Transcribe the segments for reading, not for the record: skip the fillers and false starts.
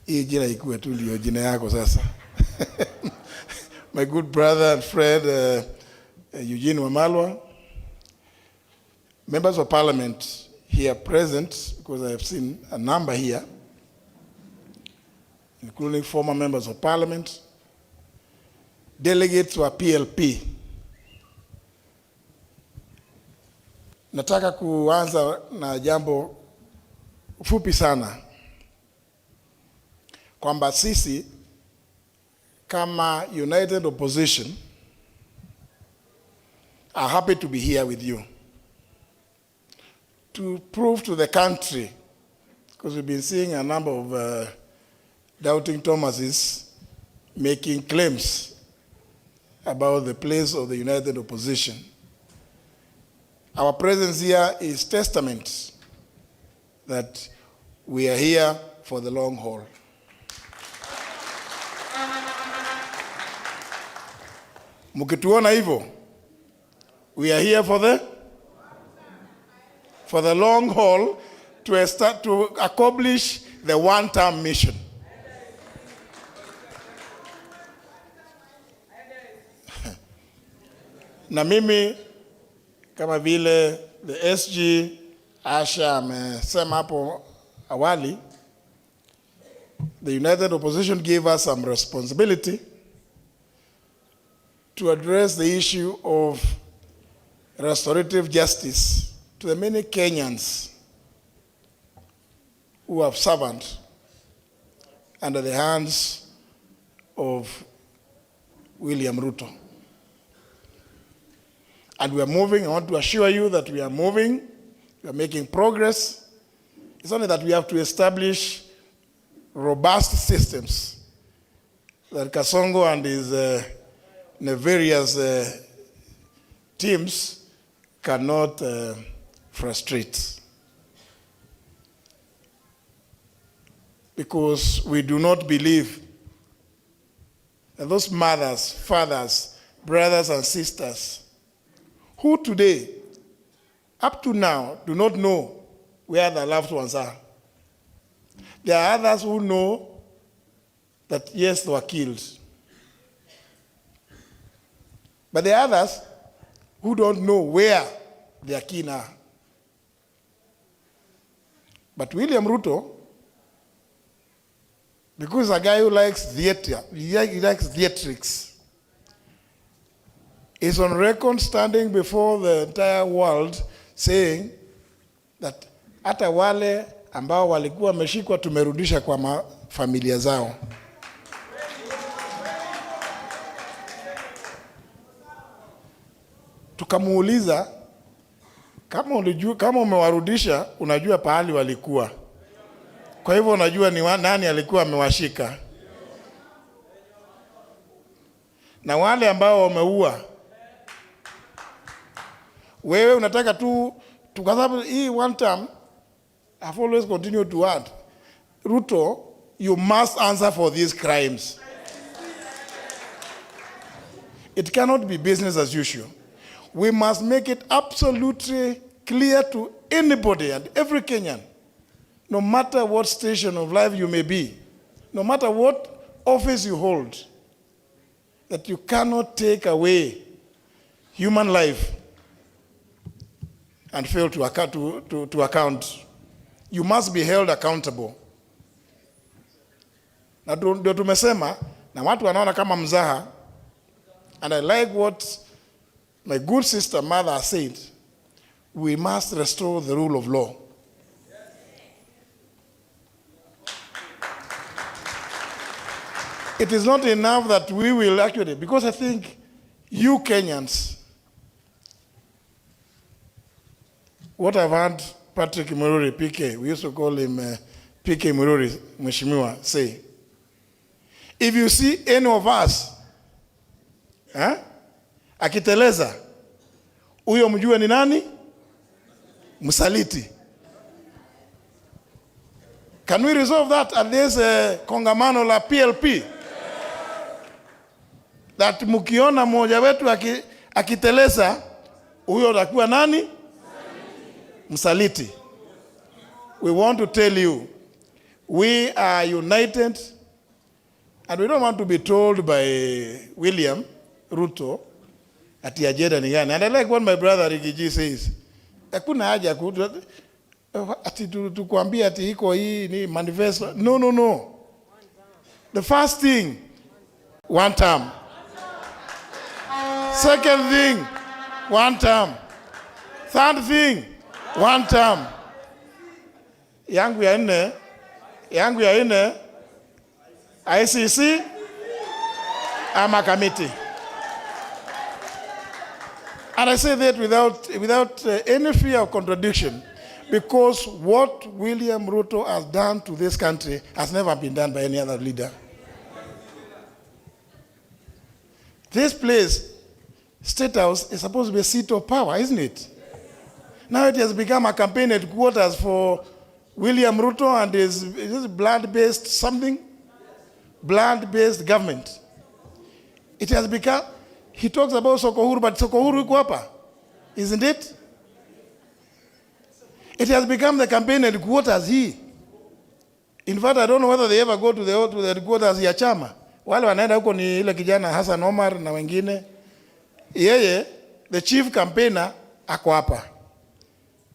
hii jina ikuwe tu ndio jina yako sasa. My good brother and friend Eugene Wamalwa, members of parliament here present, because I have seen a number here, including former members of parliament, delegates wa PLP. Nataka kuanza na jambo fupi sana, kwamba sisi kama United Opposition are happy to be here with you to prove to the country, because we've been seeing a number of doubting Thomases making claims about the place of the United Opposition. Our presence here is testament that we are here for the long haul. Mukituona hivyo, we are here for the long haul to accomplish the one-term mission. Na mimi kama vile the SG Asha amesema hapo awali, the United Opposition gave us some responsibility to address the issue of restorative justice to the many Kenyans who have suffered under the hands of William Ruto. And we are moving. I want to assure you that we are moving. We are making progress. It's only that we have to establish robust systems that Kasongo and his nefarious teams cannot frustrate. Because we do not believe that those mothers, fathers, brothers and sisters who today, up to now, do not know where their loved ones are. There are others who know that, yes, they were killed. But there are others who don't know where their kin are. But William Ruto, because he's a guy who likes theater, he likes theatrics, is on record standing before the entire world saying that hata wale ambao walikuwa wameshikwa tumerudisha kwa familia zao. Tukamuuliza, kama umewarudisha unajua pahali walikuwa, kwa hivyo unajua ni nani alikuwa amewashika. Na wale ambao wameua, wewe unataka tu kwa sababu hii one term, I've always continued to add, Ruto, you must answer for these crimes. It cannot be business as usual. We must make it absolutely clear to anybody and every Kenyan, no matter what station of life you may be, no matter what office you hold, that you cannot take away human life and fail to account. You must be held accountable. Na ndio tumesema, na watu wanaona kama mzaha, and I like what my good sister mother said, we must restore the rule of law. It is not enough that we will actually, because I think you Kenyans, what I've heard Patrick Muturi, PK, we used to call him PK Muturi, Mheshimiwa, say, if you see any of us, akiteleza, huyo mjue ni nani? Msaliti. Can we resolve that at this kongamano la PLP? That mukiona mmoja wetu akiteleza, huyo atakuwa nani? Msaliti. We want to tell you, We are united, and we don't want to be told by William Ruto ati ajenda ni gani. And I like what my brother Rigiji says. Hakuna haja ati tukuambia ati iko hii ni manifesto. No. The first thing, one term. Second thing, one term. Third thing, one term. Yangu ya nne, ICC ama committee. And I say that without any fear of contradiction, because what William Ruto has done to this country has never been done by any other leader. This place, State House, is supposed to be a seat of power, isn't it? Now it has become a campaign headquarters for William Ruto and his blood-based something? Blood-based government. It has become, he talks about Sokohuru, but Sokohuru iko hapa, isn't it? It has become the campaign headquarters here. In fact, I don't know whether they ever go to the headquarters ya chama. Wale wanaenda huko ni ile kijana Hassan Omar na wengine. Yeye, the chief campaigner, ako hapa.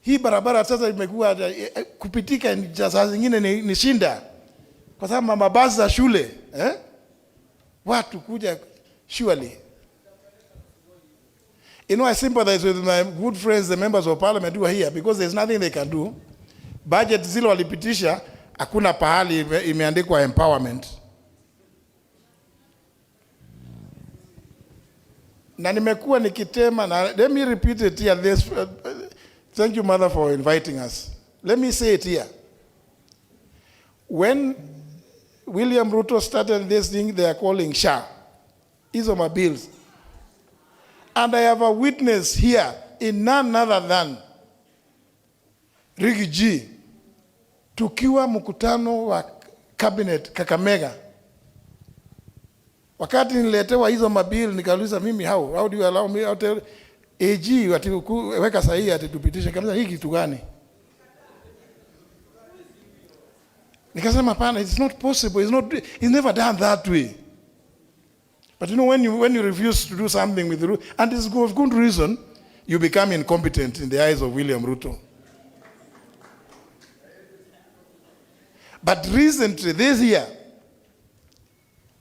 Hii barabara sasa imekuwa kupitika saa zingine ni shinda. Kwa sababu mabasi za shule, watu kuja surely. You know, I sympathize with my good friends, the members of parliament who are here, because there's nothing they can do. Budget zile walipitisha, hakuna pahali imeandikwa empowerment. Na nimekuwa nikitema, na let me repeat it here. Thank you, Mother, for inviting us. Let me say it here. When William Ruto started this thing they are calling SHA, Isoma bills, and I have a witness here in none other than Rigiji, tukiwa mkutano wa cabinet Kakamega. Wakati niletewa hizo mabill nikauliza mimi how do you allow me out there? AG weka sahihi ati tupitishe kabisa hiki kitu gani? Nikasema pana, it's not possible. It's never done that way. But you know, when you refuse to do something with the Ruto, and it's for good reason, you become incompetent in the eyes of William Ruto. But recently, this year,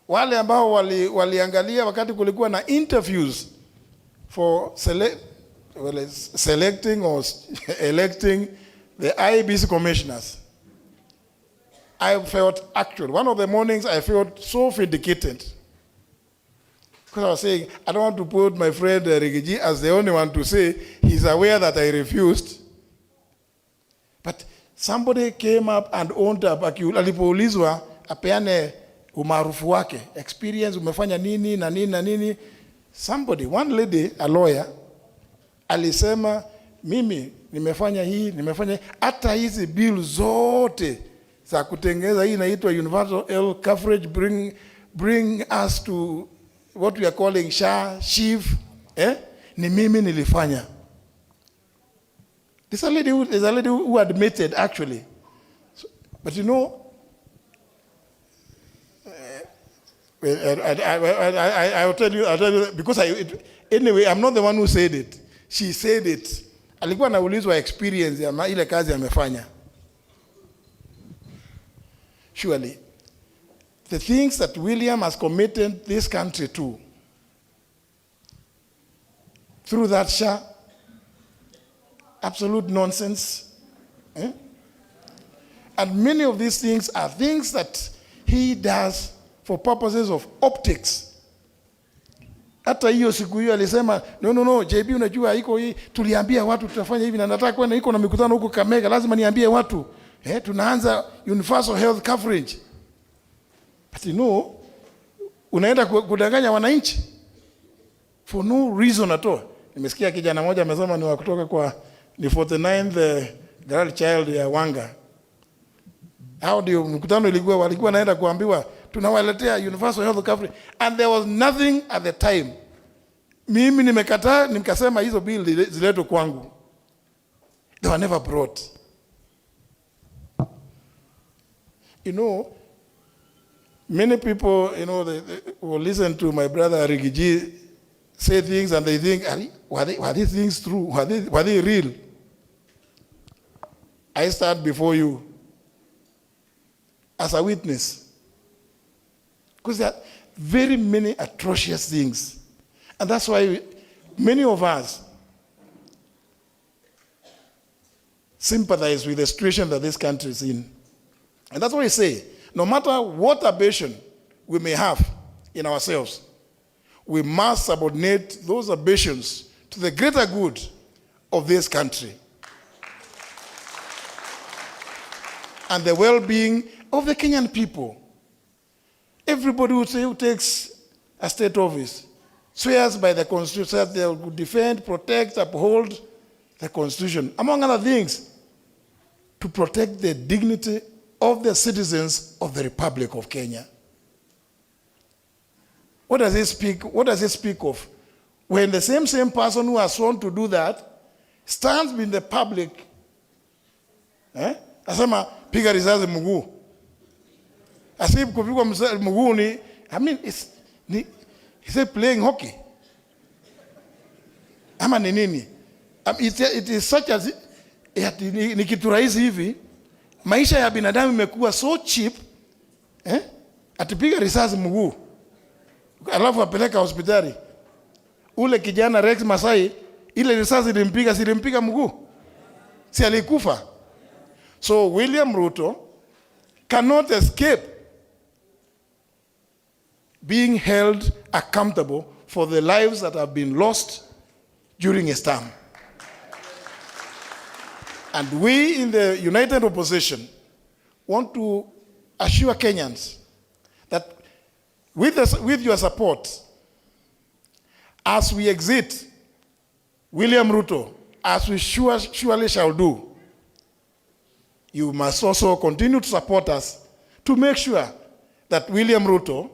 wale ambao waliangalia wakati kulikuwa na interviews for selecting or electing the IBC commissioners, I felt actually, one of the mornings I felt so vindicated. Because I was saying, I don't want to put my friend Rigiji as the only one to say he's aware that I refused. But somebody came up and owned up, alipoulizwa apeane umaarufu wake, experience, umefanya nini na nini na nini. Somebody, one lady, a lawyer, alisema, mimi nimefanya hii, hata hizi bill zote za kutengeneza hii inaitwa universal health coverage bring us to what we are calling SHA, SHIF, ni mimi nilifanya. This is a lady who admitted actually. So, but you know, I'll tell you because anyway, I'm not the one who said it. She said it. Alikuwa anaulizwa experience ya ile kazi amefanya. Surely, the things that William has committed this country to through that SHA, absolute nonsense. And many of these things are things that he does for purposes of optics. Hata hiyo siku hiyo alisema, no, JB unajua iko hii, tuliambia watu tutafanya hivi na nataka kwenda iko na mikutano huko Kamega, lazima niambie watu, tunaanza universal health coverage. But you know, unaenda kudanganya wananchi for no reason at all. Nimesikia kijana mmoja amesema ni wa kutoka ni 49th girl child ya Wanga. How do you mkutano walikuwa naenda kuambiwa tunawaletea universal health coverage, and there was nothing at the time. Mimi nimekataa, nikasema hizo bill ziletwe kwangu. They were never brought. You know, many people, you know, they will listen to my brother Rigiji say things and they think, were these things true? Were they real? I stand before you as a witness. Because there are very many atrocious things. And that's why many of us sympathize with the situation that this country is in. And that's why I say, no matter what ambition we may have in ourselves, we must subordinate those ambitions to the greater good of this country and the well-being of the Kenyan people. Everybody who takes a state office swears by the Constitution that they will defend, protect, uphold the Constitution, among other things, to protect the dignity of the citizens of the Republic of Kenya. What does it speak of? When the same person who has sworn to do that stands in the public, asema piga risasi mguu. Asib kupigwa mguu ni, I mean, is it playing hockey? Ama ni nini? It is such as, ni kitu rahisi hivi, maisha ya binadamu imekuwa so cheap, atipiga risasi mguu, alafu apeleka hospitali. Ule kijana Rex Masai, ile risasi ilimpiga mguu, si alikufa. So William Ruto cannot escape being held accountable for the lives that have been lost during his term. And we in the United Opposition want to assure Kenyans that with your support, as we exit William Ruto, as we surely shall do, you must also continue to support us to make sure that William Ruto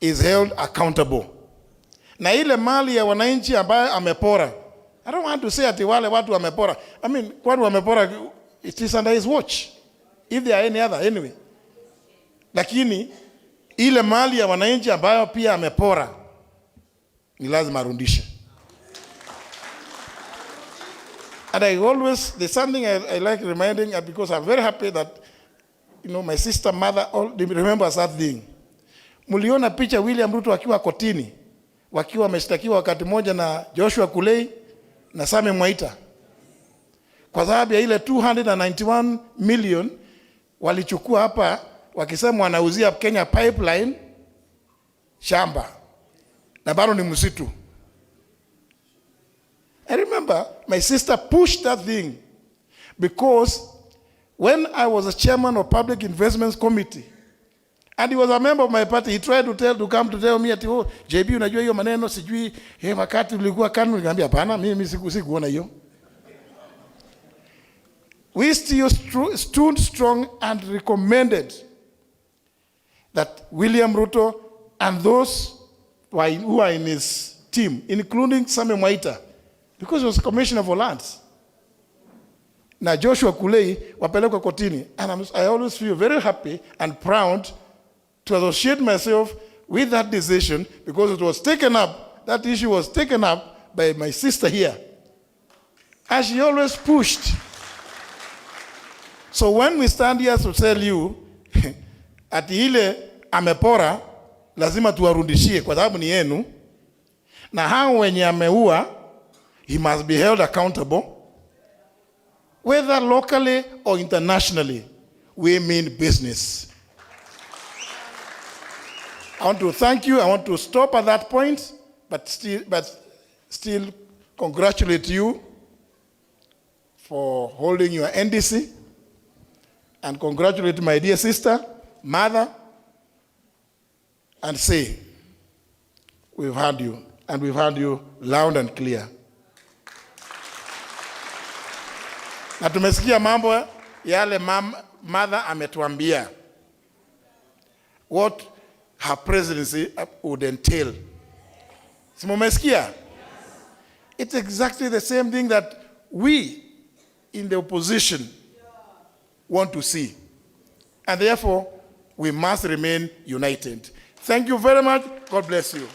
is held accountable. Na ile mali ya wananchi ambayo amepora, I don't want to say ati wale watu wamepora. I mean, kwani wamepora, it is under his watch. If there are any other, anyway. Lakini, ile mali ya wananchi ambayo pia amepora, ni lazima arudishe. And I always, there's something I like reminding, because I'm very happy that, you know, my sister mother remembers that thing. Muliona picha William Ruto akiwa kotini, wakiwa wameshtakiwa wakati moja na Joshua Kulei na Same Mwaita, kwa sababu ya ile 291 million walichukua hapa, wakisema wanauzia Kenya Pipeline shamba na bado ni msitu. I remember my sister pushed that thing, because when I was a chairman of Public Investments Committee, and he was a member of my party, he tried to come to tell me ati, oh, JB unajua hiyo maneno sijui, wakati ulikuwa KANU, nikamwambia hapana, mimi sikuona hiyo. We still stood strong and recommended that William Ruto and those who are in his team, including Same Mwaita, because he was commissioner for lands, na Joshua Kulei wapelekwa kotini. And I always feel very happy and proud to associate myself with that decision, because it was taken up, that issue was taken up by my sister here, as she always pushed. So when we stand here to tell you, ati ile amepora, lazima tuwarudishie kwa sababu ni yenu, na hao wenye ameua, he must be held accountable, whether locally or internationally, we mean business. I want to thank you. I want to stop at that point, but still congratulate you for holding your NDC, and congratulate my dear sister, mother, and say, we've heard you, and we've heard you loud and clear. Na tumesikia mambo yale mother ametuambia, what her presidency would entail. Simumesikia? It's exactly the same thing that we in the opposition want to see. And therefore, we must remain united. Thank you very much. God bless you.